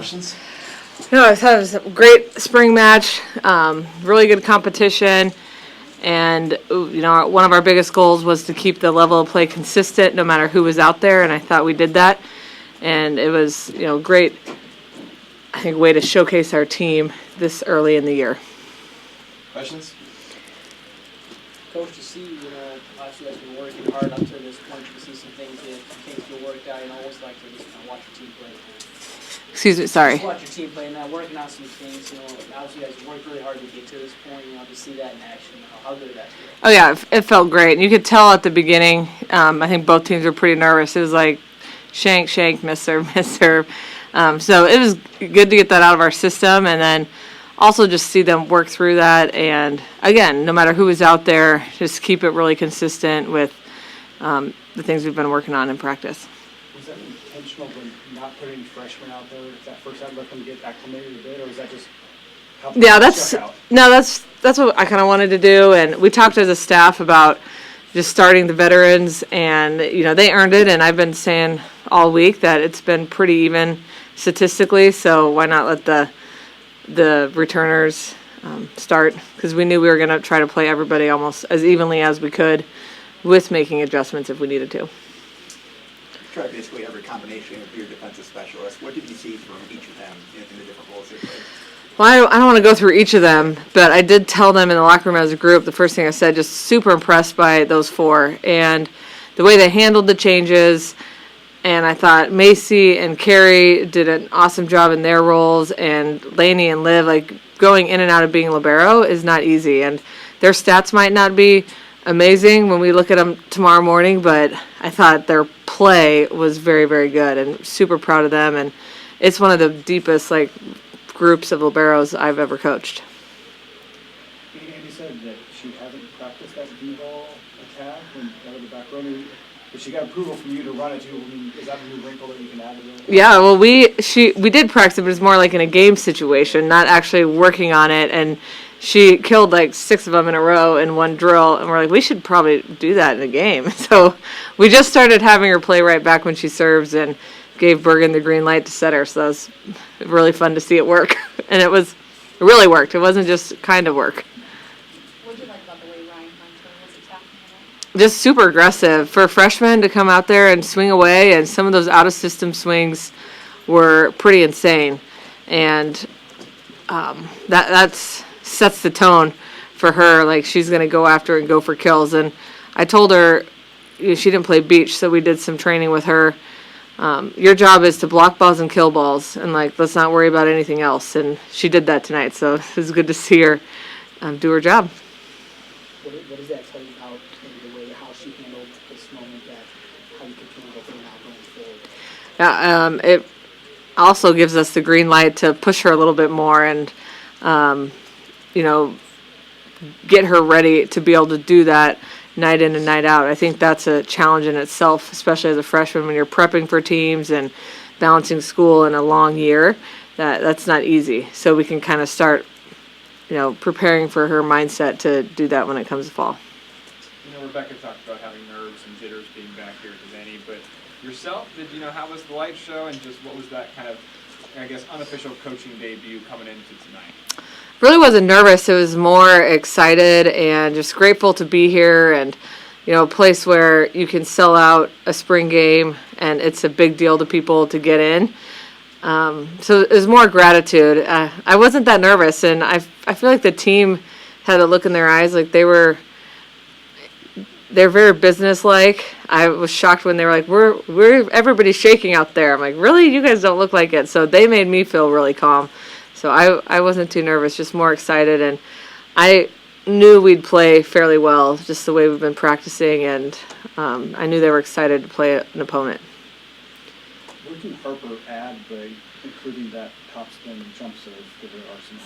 Questions? No, I thought it was a great spring match, really good competition, and one of our biggest goals was to keep the level of play consistent no matter who was out there, and I thought we did that, and it was great, I think, way to showcase our team this early in the year. Questions? Coach, to see, obviously you guys have been working hard up to this point, to see some things that worked out, always like to just watch your team play. Excuse me, sorry. Just watch your team play now, working on some things, obviously you guys worked really hard to get to this point, to see that in action, how good did that feel? Oh yeah, it felt great, and you could tell at the beginning, I think both teams were pretty nervous. It was like shank, miss serve. So it was good to get that out of our system, and then also just see them work through that, and again, no matter who was out there, just keep it really consistent with the things we've been working on in practice. Was that intentional when not putting freshmen out there that first time, let them get acclimated a bit, or was that just how that's what I kind of wanted to do, and we talked as a staff about just starting the veterans, and they earned it, and I've been saying all week that it's been pretty even statistically, so why not let the returners start, because we knew we were going to try to play everybody almost as evenly as we could with making adjustments if we needed to. Try basically every combination of your defensive specialists. What did you see from each of them in the different roles they played? Well, I don't want to go through each of them, but I did tell them in the locker room as a group, the first thing I said, just super impressed by those four and the way they handled the changes. And I thought Macy and Carrie did an awesome job in their roles, and Lainey and Liv, going in and out of being libero is not easy. And their stats might not be amazing when we look at them tomorrow morning, but I thought their play was very, very good, and super proud of them. And it's one of the deepest groups of liberos I've ever coached. Andy said that she hasn't practiced that D-ball attack when out of the back row. But she got approval from you to run it too. Is that a new wrinkle that you can add to it? Yeah, well, we did practice it, but it's more like in a game situation, not actually working on it. And she killed 6 of them in a row in one drill, and we're like, we should probably do that in a game. So we just started having her play right back when she serves, and gave Bergen the green light to set her. So that was really fun to see it work, and it really worked. It wasn't just kind of work. What did you like about the way Ryan Hunter was attacking it? Just super aggressive for freshmen to come out there and swing away, and some of those out-of-system swings were pretty insane, and that sets the tone for her. She's going to go after and go for kills, and I told her she didn't play beach, so we did some training with her. Your job is to block balls and kill balls, and let's not worry about anything else, and she did that tonight, so it was good to see her do her job. What does that tell you about the way how she handled this moment, how you continue to think about going forward? Yeah, it also gives us the green light to push her a little bit more and, get her ready to be able to do that night in and night out. I think that's a challenge in itself, especially as a freshman when you're prepping for teams and balancing school in a long year. That's not easy. So we can kind of start, preparing for her mindset to do that when it comes to fall. Rebecca talked about having nerves and jitters being back here at Devaney, but yourself, how was the light show, and just what was that kind of, unofficial coaching debut coming into tonight? Really wasn't nervous. It was more excited and just grateful to be here, and a place where you can sell out a spring game and it's a big deal to people to get in. So it was more gratitude. I wasn't that nervous, and I feel like the team had a look in their eyes they're very business-like. I was shocked when they were like, we're everybody's shaking out there. I'm like, really? You guys don't look like it. So they made me feel really calm. So I wasn't too nervous, just more excited, and I knew we'd play fairly well, just the way we've been practicing, and I knew they were excited to play an opponent. What can Harper add by including that top spin jump serve to their arsenal?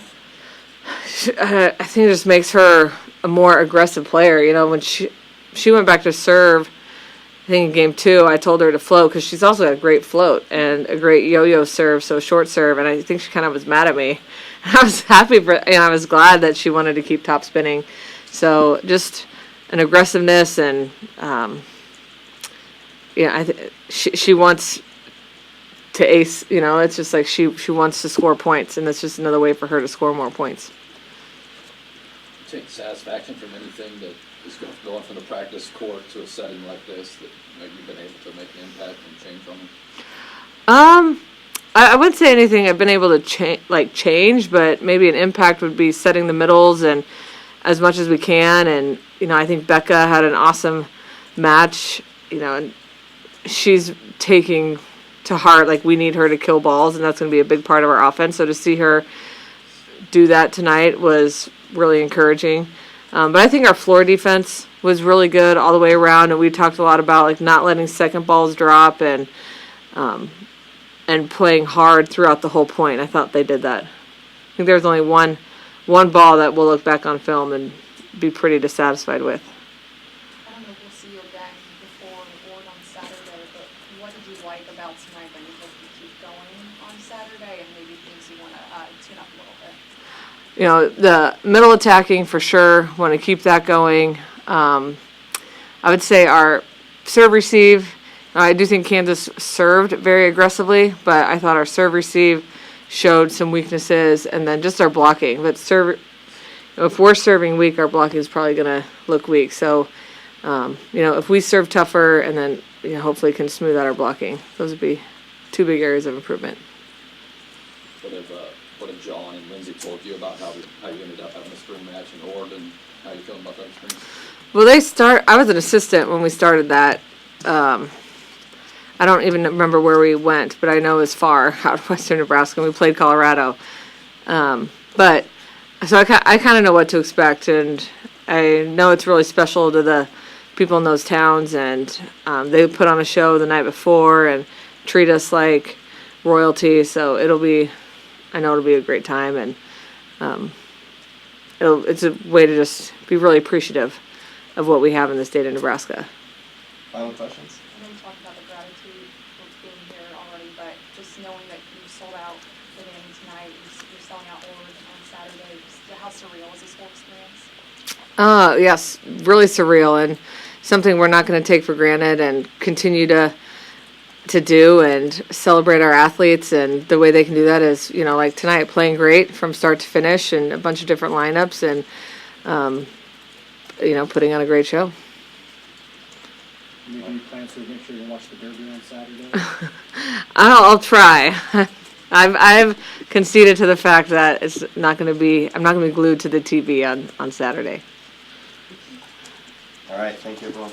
I think it just makes her a more aggressive player. When she went back to serve, I think in game 2, I told her to float, because she's also got a great float and a great yo-yo serve, so short serve, and I think she kind of was mad at me. I was happy I was glad that she wanted to keep top spinning. So just an aggressiveness, and she wants to ace, it's just like she wants to score points, and that's just another way for her to score more points. Take satisfaction from anything that is going from the practice court to a setting like this that you've been able to make an impact and change on them? I wouldn't say anything I've been able to change, but maybe an impact would be setting the middles and as much as we can. And, I think Becca had an awesome match, and she's taking to heart, like, we need her to kill balls, and that's going to be a big part of our offense. So to see her do that tonight was really encouraging. But I think our floor defense was really good all the way around, and we talked a lot about, like, not letting second balls drop and playing hard throughout the whole point. I thought they did that. I think there was only one ball that we'll look back on film and be pretty dissatisfied with. I don't know if we'll see you again before or on Saturday, but what did you like about tonight that you hope you keep going on Saturday, and maybe things you want to tune up a little bit? The middle attacking for sure, want to keep that going. I would say our serve receive, I do think Kansas served very aggressively, but I thought our serve receive showed some weaknesses, and then just our blocking. But if we're serving weak, our blocking is probably going to look weak. So, if we serve tougher and then hopefully can smooth out our blocking, those would be two big areas of improvement. What have John and Lindsay told you about how you ended up having a spring match in Ord, and how you feeling about that experience? Well, I was an assistant when we started that. I don't even remember where we went, but I know it was far out of western Nebraska. We played Colorado. But so I kind of know what to expect, and I know it's really special to the people in those towns, and they put on a show the night before and treat us like royalty. So I know it'll be a great time, and it's a way to just be really appreciative of what we have in the state of Nebraska. Final questions? I know you talked about the gratitude of being here already, but just knowing that you sold out the game tonight, you're selling out Ord on Saturday, how surreal was this whole experience? Yes, really surreal, and something we're not going to take for granted and continue to do and celebrate our athletes. And the way they can do that is, like tonight, playing great from start to finish and a bunch of different lineups and, putting on a great show. Any plans to make sure you watch the Derby on Saturday? I'll try. I've conceded to the fact that I'm not going to be glued to the TV on Saturday. All right, thank you, everyone.